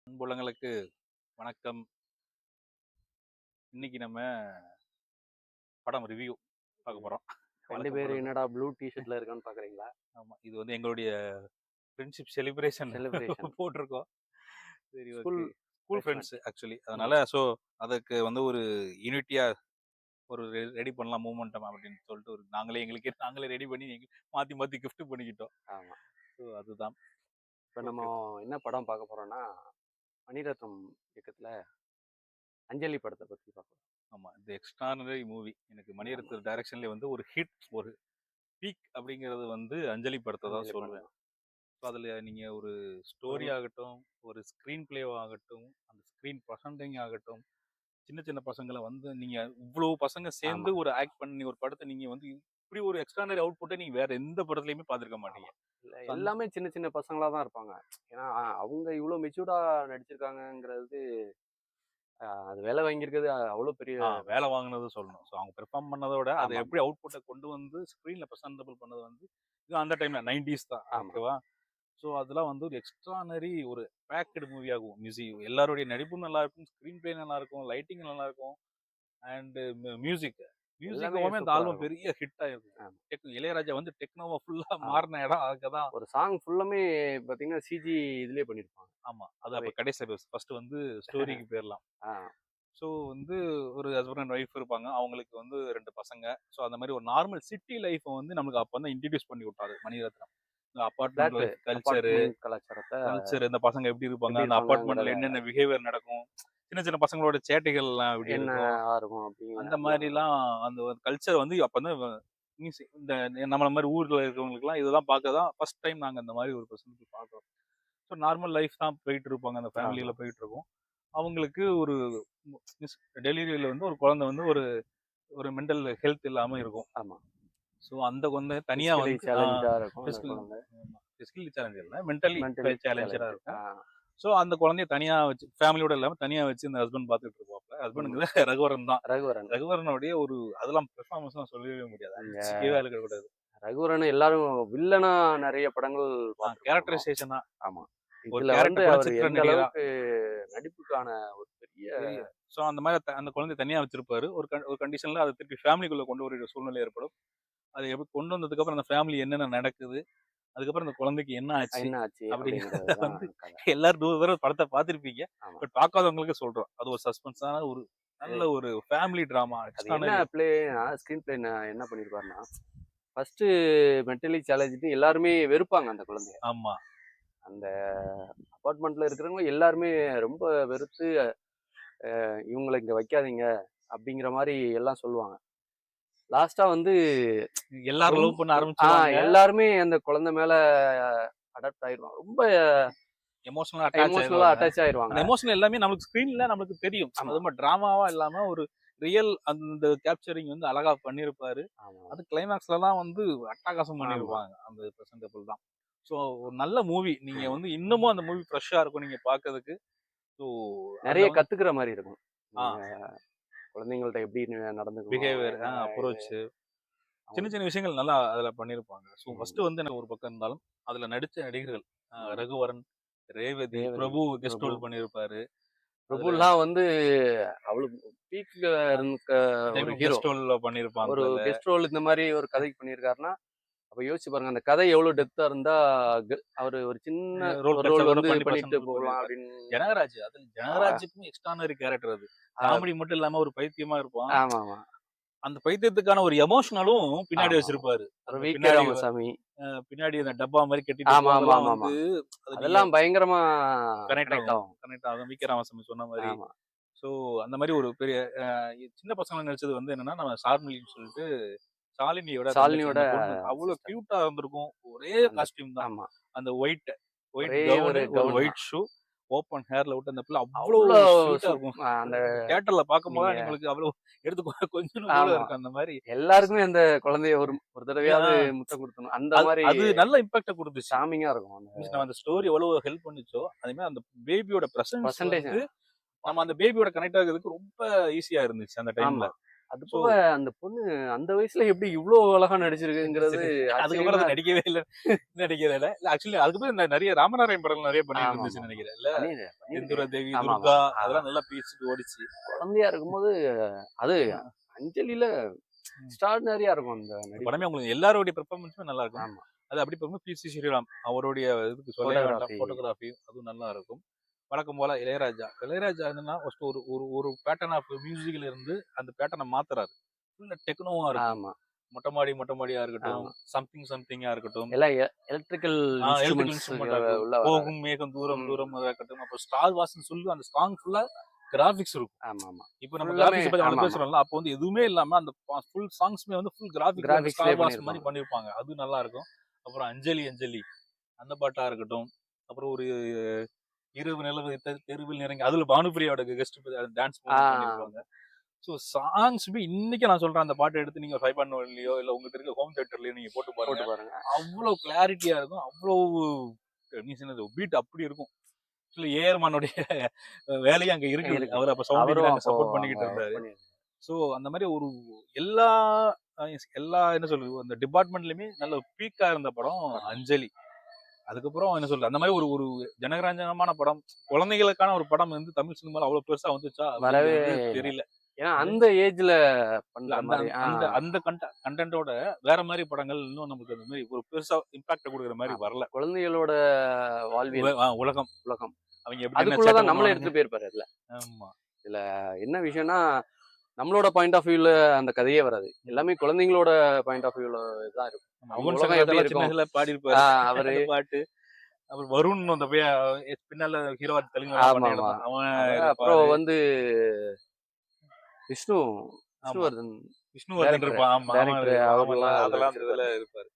அன்புள்ளங்களுக்கு வணக்கம். இன்னைக்கு நம்ம படம் ரிவ்யூ பார்க்க போறோம். ரெண்டு பேரும் என்னடா ப்ளூ டிஷர்ட்ல இருக்கான்னு பாக்குறீங்களா? ஆமா, இது வந்து எங்களுடைய ஃப்ரெண்ட்ஷிப் செலிப்ரேஷன் போட்டிருக்கோம். சரி, ஓகே. School friends actually. அதனால அதுக்கு வந்து ஒரு யூனிட்டியா ஒரு ரெடி பண்ணலாம் மூமெண்டம் அப்படின்னு சொல்லிட்டு ஒரு நாங்களே ரெடி பண்ணி மாத்தி மாத்தி கிஃப்ட் பண்ணிக்கிட்டோம். ஆமா. ஸோ அதுதான் இப்போ நம்ம என்ன படம் பார்க்க போறோம்னா, மணிரத்னம் இயக்கத்துல அஞ்சலி படத்தை பத்தி பார்ப்போம். ஆமா, இது எக்ஸ்ட்ரானரி மூவி. எனக்கு மணிரத்னம் டைரக்ஷன்ல வந்து ஒரு ஹிட், ஒரு பீக் அப்படிங்கிறது வந்து அஞ்சலி படத்தை தான் சொல்லுவேன். அதில் நீங்கள் ஒரு ஸ்டோரி ஆகட்டும், ஒரு ஸ்க்ரீன் பிளே ஆகட்டும், அந்த ஸ்க்ரீன் ப்ரெசன்டிங் ஆகட்டும், சின்ன சின்ன பசங்களை வந்து நீங்கள் இவ்வளோ பசங்க சேர்ந்து ஒரு ஆக்ட் பண்ணி ஒரு படத்தை நீங்கள் வந்து இப்படி ஒரு எக்ஸ்ட்ரானரி அவுட்புட்டை நீங்கள் வேற எந்த படத்துலையுமே பார்த்துருக்க மாட்டீங்க. எல்லாமே சின்ன சின்ன பசங்களா தான் இருப்பாங்க. ஏன்னா அவங்க இவ்வளோ மெச்சூர்டா நடிச்சிருக்காங்கிறது, அது வேலை வாங்கியிருக்கிறது அவ்வளோ பெரிய வேலை வாங்கினது சொல்லணும். ஸோ அவங்க பெர்ஃபார்ம் பண்ணதோட அதை எப்படி அவுட்புட்டை கொண்டு வந்து ஸ்க்ரீனில் ப்ரெசன்டபிள் பண்ணது வந்து இது அந்த டைம்ல 90s தான். ஓகேவா? ஸோ அதெல்லாம் வந்து ஒரு எக்ஸ்ட்ரானரி ஒரு பேக்கடு மூவி ஆகும். மியூசிக் எல்லாருடைய நடிப்பும் நல்லா இருக்கும், ஸ்க்ரீன் பிளே நல்லா இருக்கும், லைட்டிங் நல்லா இருக்கும், அண்ட் மியூசிக் எல்லாமே அந்த ஆல்பம் பெரிய ஹிட் ஆயிருக்கும். இளையராஜா வந்து டெக்னோவா ஃபுல்லா மாறின இடம் அதுக்குதான். ஒரு சாங் ஃபுல்லாமே பாத்தீங்கன்னா சிஜி இதுலயே பண்ணிருப்பாங்க. ஆமா, அது அப்ப கடைசி ஃபர்ஸ்ட் வந்து ஸ்டோரிக்கு போயிடலாம். ஸோ வந்து ஒரு ஹஸ்பண்ட் அண்ட் ஒய்ஃப் இருப்பாங்க, அவங்களுக்கு வந்து 2 பசங்க. ஸோ அந்த மாதிரி ஒரு நார்மல் சிட்டி லைஃப்பை வந்து நமக்கு அப்போ தான் இன்ட்ரடியூஸ் பண்ணி விட்டாரு மணிரத்னம். இந்த அப்பார்ட்மெண்ட் லைஃப் கல்ச்சர், இந்த பசங்க எப்படி இருப்பாங்க, அந்த அப்பார்ட்மெண்ட்ல என்னென்ன பிஹேவியர் நடக்கும், சின்ன சின்ன பசங்களோட சேட்டைகள்லாம் எப்படி இருக்கும், அந்த மாதிரிலாம் அந்த ஒரு கல்ச்சர் வந்து அப்போ தான் இந்த நம்மள மாதிரி ஊரில் இருக்கிறவங்களுக்குலாம் இதெல்லாம் பார்க்க தான் ஃபர்ஸ்ட் டைம் நாங்கள் இந்த மாதிரி ஒரு பர்சனுக்கு பார்க்குறோம். ஸோ நார்மல் லைஃப் தான் போயிட்டு இருப்பாங்க, அந்த ஃபேமிலியில் போயிட்டு இருக்கும். அவங்களுக்கு ஒரு டெலிவரியில் வந்து ஒரு குழந்தை வந்து ஒரு மென்டல் ஹெல்த் இல்லாமல் இருக்கும். ஆமாம். ஸோ அந்த குழந்தை தனியாக வந்து ஃபிசிக்கலி சேலஞ்ச் இல்லை, மென்டலி சேலஞ்சராக இருக்கும். ஸோ அந்த குழந்தைய தனியாக வச்சு, ஃபேமிலியோட இல்லாமல் தனியாக வச்சு இந்த ஹஸ்பண்ட் பார்த்துட்டு இருப்பாப்ல. ஹஸ்பண்டுங்கிறது ரகுவரன் தான். ரகுவரனுடைய ஒரு அதெல்லாம் பெர்ஃபார்மன்ஸ்லாம் சொல்லவே முடியாது, இருக்கக்கூடாது. ரகுவரன் எல்லாரும் வில்லனா நிறைய படங்கள் கேரக்டரைசேஷனா. ஆமா, இதுல வந்து அவர் எந்த அளவுக்கு நடிப்புக்கான ஒரு பெரிய. ஸோ அந்த மாதிரி அந்த குழந்தை தனியாக வச்சிருப்பாரு. ஒரு கண்டிஷன்ல அதை திருப்பி ஃபேமிலிக்குள்ள கொண்டு வர சூழ்நிலை ஏற்படும். அதை எப்படி கொண்டு வந்ததுக்கு அப்புறம் அந்த ஃபேமிலி என்னென்ன நடக்குது, அதுக்கப்புறம் அந்த குழந்தைக்கு என்ன ஆச்சு அப்படிங்கிறத வந்து எல்லாரும் 100 பேர் படத்தை பார்த்துருப்பீங்க. பட் பார்க்காதவங்களுக்கு சொல்றோம், அது ஒரு சஸ்பென்ஸான ஒரு நல்ல ஒரு ஃபேமிலி டிராமா. ஸ்கிரீன் பிளே என்ன பண்ணிருப்பாருன்னா, ஃபர்ஸ்ட் மென்டலி சேலஞ்சுன்னு எல்லாருமே வெறுப்பாங்க அந்த குழந்தைய. ஆமா, அந்த அபார்ட்மெண்ட்ல இருக்கிறவங்க எல்லாருமே ரொம்ப வெறுத்து இவங்களை இங்க வைக்காதீங்க அப்படிங்கிற மாதிரி எல்லாம் சொல்லுவாங்க. லாஸ்டா வந்து எல்லாரும் லவ் பண்ண ஆரம்பிச்சாங்க. எல்லாருமே அந்த குழந்தை மேல அடாப்ட் ஆயிடுவாங்க. ரொம்ப எமோஷனலா அட்டாச் ஆயிடுவாங்க. எமோஷனல் எல்லாமே நமக்கு ஸ்கிரீன்ல நமக்கு தெரியும். அது டிராமாவா இல்லாம ஒரு ரியல் அந்த கேப்சரிங் வந்து அழகா பண்ணிருப்பாரு. அது கிளைமேக்ஸ்லாம் வந்து அட்டகாசம் பண்ணிருப்பாங்க. அந்த பிரசன்டபிள் தான். ஸோ ஒரு நல்ல மூவி. நீங்க வந்து இன்னமும் அந்த மூவி ஃப்ரெஷ்ஷா இருக்கும் நீங்க பாக்குறதுக்கு. ஸோ நிறைய கத்துக்கிற மாதிரி இருக்கும். குழந்தைங்கள்ட்ட எப்படி நடந்துக்கணும், பிஹேவியர், அப்ரோச், சின்ன சின்ன விஷயங்கள் நல்லா அதுல பண்ணிருப்பாங்க. ஸோ ஃபர்ஸ்ட் வந்து எனக்கு ஒரு பக்கம் இருந்தாலும் அதுல நடிச்ச நடிகர்கள் ரகுவரன், ரேவதி, பிரபு கெஸ்ட் ரோல் பண்ணிருப்பாரு. பிரபுலாம் வந்து அவ்வளவு பீக்ல இருக்க கெஸ்ட் ரோல்ல பண்ணிருப்பாங்க. ஒரு கெஸ்ட் ரோல் இந்த மாதிரி ஒரு கதைக்கு பண்ணிருக்காருன்னா அப்ப யோசிச்சு பாருங்க, அந்த கதை எவ்வளவு டெப்தா இருந்தா அவரு ஒரு சின்ன ரோல் பண்ணிட்டு போகலாம் அப்படின்னு. ஜனகராஜுக்கும் எக்ஸ்ட்ரானரி கேரக்டர். அது காமெடி மட்டும் இல்லாம ஒரு பைத்தியமா இருப்பான். ஆமா ஆமா, அந்த பைத்தியத்துக்கான ஒரு எமோஷனலும் பின்னாடி வச்சிருப்பாரு. ராமசாமி பின்னாடி அந்த டப்பா மாதிரி கட்டிட்டு அதெல்லாம் பயங்கரமா கனெக்ட் ஆகும். வி.கே. ராமசாமி சொன்ன மாதிரி. சோ அந்த மாதிரி ஒரு பெரிய சின்ன பசங்க நினைச்சது வந்து என்னன்னா, நம்ம சார்மிலின்னு சொல்லிட்டு சாலினியோட அவ்வளவு கியூட்டா இருந்திருக்கும். ஒரே காஸ்டியூம் தான். அந்த ஒயிட் ஒயிட் ஷூ, ஓப்பன் ஹேர்ல விட்டு அந்த பிள்ளை அவ்வளவு கியூட்டா இருக்கும். அந்த தியேட்டர்ல பாக்கும்போது உங்களுக்கு அவ்வளவு எடுத்து கொஞ்சம் போல இருக்கு. அந்த மாதிரி எல்லாருக்குமே அந்த குழந்தைய ஒரு தடவையாவது முட்டை கொடுக்கணும். அந்த மாதிரி அது நல்ல இம்பாக்ட கொடுத்துச்சு. சாமிங்கா இருக்கும். அந்த ஸ்டோரி எவ்வளவு ஹெல்ப் பண்ணிச்சோ அதே மாதிரி அந்த பேபியோட பிரசன்டேஜ் நம்ம அந்த பேபியோட கனெக்ட் ஆகுறதுக்கு ரொம்ப ஈஸியா இருந்துச்சு அந்த டைம்ல. அது ஸோ போக அந்த பொண்ணு அந்த வயசுல எப்படி இவ்ளோ அழகா நடிச்சிருக்குங்கிறது அதுக்கப்புறம் ஆச்சரியமா அது நடிக்கவே இல்லை, நடிக்கவே இல்லை. ஆக்சுவலி அதுக்கப்புறம் நிறைய ராமநாராயண் படங்கள் நிறைய பண்ணிட்டு ஆமா, இருந்துச்சுன்னு ஆமா. நினைக்கிறேன் இல்ல. பண்ணிருக்கேன். செந்தூர தேவி, ஆமா, ஆமா. துர்கா அதெல்லாம் நல்லா பீச்சுட்டு ஓடிச்சு. குழந்தையா இருக்கும்போது அது ஆ. அஞ்சலில எக்ஸ்ட்ராடினரியா இருக்கும் அந்த இந்த நடிப்பு. படமே உங்களுக்கு எல்லாருடைய பெர்ஃபார்மன்ஸுமே நல்லா இருக்கும். ஆமா. அது அப்படி பார்க்கும்போது பி.சி. ஸ்ரீராம் அவருடைய இதுக்கு சொல்ல வேண்டாம். ஃபோட்டோகிராஃபி. ஃபோட்டோகிராஃபி அதுவும் நல்லா இருக்கும். வழக்கம் போல இளையராஜா என்னன்னா ஃபர்ஸ்ட் ஒரு ஒரு ஒரு பேட்டர்ன் ஆஃப் மியூசிக்ல இருந்து அந்த பேட்டர்னை மாத்துறாரு. ஃபுல்லா டெக்னோவா இருக்கும். ஆமா, மொட்டை மாடியா இருக்கட்டும், ஆமா. சம்திங்கா இருக்கட்டும், எல்லாம் எலக்ட்ரிக்கல் எலக்ட்ரிக்கல் இன்ஸ்ட்ருமெண்ட்ஸ் இன்ஸ்ட்ருமெண்ட் ஆகட்டும், உள்ள வராது. போகும் மேகம் தூரம் ம். தூரம் இருக்கட்டும், அப்புறம் ஸ்டார் வாஸ்ன்னு சொல்லி அந்த சாங் ஃபுல்லா கிராபிக்ஸ் இருக்கும். ஆமா, ஆமா. இப்போ நம்ம ஃபுல்லாமே கிராபிக்ஸ் பத்தி அவ்வளவு ஆமா, ஆமா. பேசுறோம்ல, அப்போ வந்து எதுவுமே இல்லாம அந்த ஃபுல் சாங்ஸ்மே வந்து ஃபுல் கிராபிக்ஸ் கிராபிக்ஸ்லயே ஸ்டார் வாஸ் மாதிரி பண்ணியிருப்பாங்க. பண்ணிருப்பாங்க. அது நல்லா இருக்கும். அப்புறம் அஞ்சலி அந்த பாட்டா இருக்கட்டும், அப்புறம் ஒரு இரவு நிலவு தெருவில் இறங்கி அதுல பானுப்பிரியாவோட கெஸ்ட் டான்ஸ் ஆ பண்ணிருப்பாங்க. ஸோ சாங்ஸுமே இன்னைக்கு நான் சொல்றேன், அந்த பாட்டை எடுத்து நீங்க 5.1லயோ இல்ல உங்ககிட்ட இருக்க ஹோம் தியேட்டர்லயோ நீங்க போட்டு போட்டு பாருங்க. பாருங்க. அவ்வளவு கிளாரிட்டியா இருக்கும். அவ்வளவு நீ சொன்னது பீட் அப்படி இருக்கும். ஆக்சுவலி ஏஆர்மானுடைய வேலையும் அங்க இருக்குது. இருக்கு. அவர் அப்ப சவுண்ட் அவரும் இன்ஜினியர் அப்போ சப்போர்ட் அங்க பண்ணிக்கிட்டு ஒர்க் இருந்தாரு. பண்ணியிருக்காரு. ஸோ அந்த மாதிரி ஒரு எல்லா எல்லா என்ன சொல்றது அந்த டிபார்ட்மெண்ட்லயுமே நல்ல பீக்கா இருந்த படம் அஞ்சலி. அதுக்கப்புறம் என்ன சொல்றது அந்த மாதிரி ஒரு ஒரு ஜனரஞ்சகமான படம், குழந்தைகளுக்கான ஒரு படம் வந்து தமிழ் சினிமால அவ்வளவு பெருசா வந்துச்சா வரவே அப்படிங்கிறது இல்ல. தெரியல. ஏன்னா அந்த ஏஜ்ல இல்ல பண்ற அந்த மாரி. அந்த அந்த கண்டென்ட்டோட வேற மாதிரி படங்கள் இன்னும் நமக்கு அந்த மாதிரி ஒரு பெருசா இம்பாக்ட் கொடுக்குற மாதிரி வரல. குழந்தைகளோட வாழ்வியல் உலகம் உலகம். அவங்க எப்படி என்ன சேட்டை அதுக்குள்ளதான் நம்மள பண்ணுவானுங்க. எடுத்துட்டு போயிருப்பாரு அதுல. ஆமா. இதுல என்ன விஷயம்னா, நம்மளோட பாயிண்ட் ஆஃப் வியூல அந்த கதையே வராது. எல்லாமே குழந்தைங்களோட பாயிண்ட் ஆஃப் வியூல தான் இருக்கும். அவங்க யுவன் உலகம் சங்கர் எப்படி அதெல்லாம் சின்ன இருக்கும்? வயசுல பாடியிருப்பாரு அவரு அந்த பாட்டு. அப்புறம் வருண் அந்த பையன் பின்னால ஹீரோவா தெலுங்கு ஆமா, பண்ணிட்டு ஆமா. இருந்தான். அவன் அப்புறம் இருப்பாரு. வந்து விஷ்ணு ஆமா. விஷ்ணுவர்தன் விஷ்ணுவர்தன் டைரக்டர் இருப்பான். ஆமா அவன் டைரக்டர் இருப்பான். அவர்லாம் அதுல அதெல்லாம் அந்த இதுல நடிச்சிருப்பாரு. இருப்பாரு.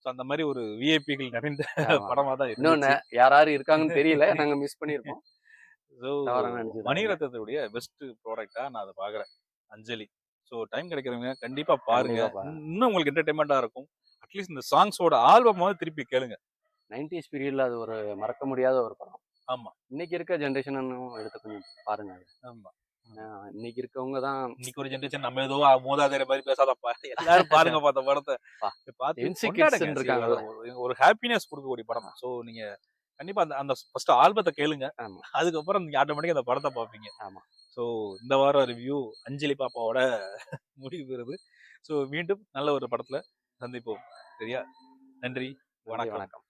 ஸோ அந்த மாதிரி ஒரு விஐபிகள் நிறைந்த ஆமா. படமா தான் இன்னொன்னு இருந்துச்சு. யார் இருக்காங்கன்னு தெரியல. நாங்க மிஸ் பண்ணியிருப்போம். ஸோ தவறா நினைச்சிடாதீங்க. மணிரத்னத்துடைய பெஸ்ட் ப்ராடக்டா நான் அதை பாக்குறேன், அஞ்சலி. ஸோ டைம் கிடைக்கிறவங்க கண்டிப்பா பாருங்க. கண்டிப்பா பாருங்க. இன்னும் உங்களுக்கு என்டர்டைன்மெண்டா இருக்கும். அட்லீஸ்ட் இந்த சாங்ஸோட ஆல்பம் வந்து திருப்பி கேளுங்க. 90s பீரியட்ல அது ஒரு மறக்க முடியாத ஒரு படம். ஆமா, இன்னைக்கு இருக்க ஜெனரேஷனும் எடுத்து கொஞ்சம் பாருங்க அது. ஆமா. இன்னைக்கு இருக்கவங்க தான் இன்னைக்கு ஒரு ஜெனரேஷன் நம்ம ஏதோ மூதாதையர் மாதிரி பேசாதப்பா. எல்லாரும் பாருங்க பார்த்த படத்தை பார்த்து என்சி கொண்டாடுங்க. கிட்ஸ் இருக்காங்கல்ல. ஒரு ஹாப்பினஸ் கொடுக்கக்கூடிய படம். ஸோ நீங்க கண்டிப்பா அந்த அந்த ஃபர்ஸ்ட் ஆல்பத்தை கேளுங்க. ஆமா. அதுக்கப்புறம் நீங்க ஆட்டோமேட்டிக்கா அந்த படத்தை பார்ப்பீங்க. ஆமா. ஸோ இந்த வாரம் ரிவ்யூ அஞ்சலி பாப்பாவோட முடிவு பெறுது. ஸோ மீண்டும் நல்ல ஒரு படத்துல சந்திப்போம். சரியா? நன்றி, வணக்கம்.